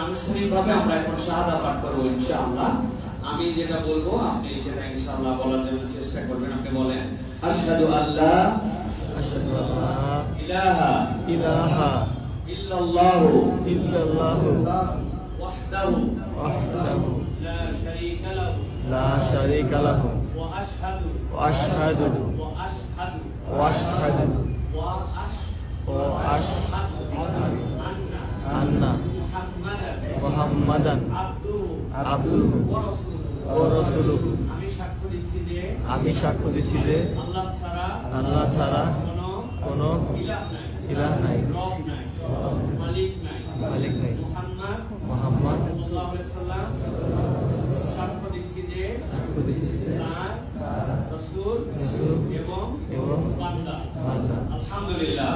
আনুষ্ঠানিকভাবে আমরা এখন শাহাদা পাঠ করব ইনশাআল্লাহ। আমি যেটা বলবো আপনি সেটা ইনশাআল্লাহ বলার জন্য চেষ্টা করবেন। আপনি বলেন আশহাদু আল্লা ইলাহা ইল্লাল্লাহু ওয়াহদাহু লা শারীকা লাহু ওয়া আশহাদু আন্না মুহাম্মাদান আবদুহু ওয়া রাসূলুহু। আমি সাক্ষ্য দিচ্ছি যে আল্লাহ ছাড়া কোনো ইলাহ নাই, মালিক নাই। মুহাম্মদ সাল্লাল্লাহু আলাইহি সাল্লাম সাক্ষ্য দিচ্ছি যে তার রাসূল এবং বান্দা। আলহামদুলিল্লাহ।